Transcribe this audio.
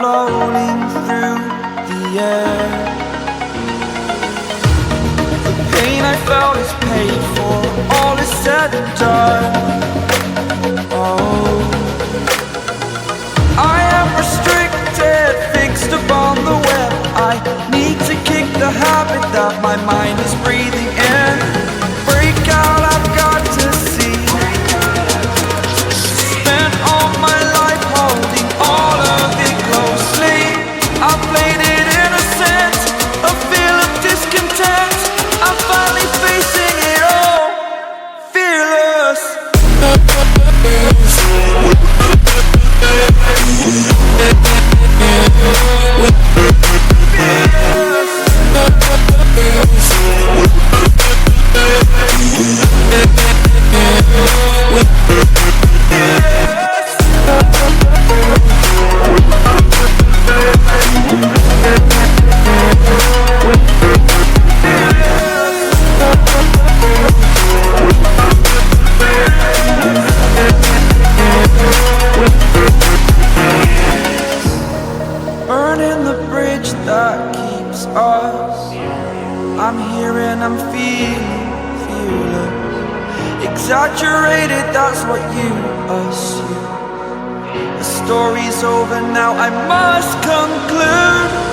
rolling through the air. The pain I felt is paid for, all is said and done. Oh, I am restricted, fixed upon the web. I need to kick the habit that my mind is breathing in. Break out, I've got to see. Spent all my life holding all of it closely. I played it innocent, a feel of discontent. I'm finally facing it all, fearless. Burning the bridge that keeps us. I'm here and I'm feeling fearless. Exaggerated, that's what you assume. The story's over now, I must conclude.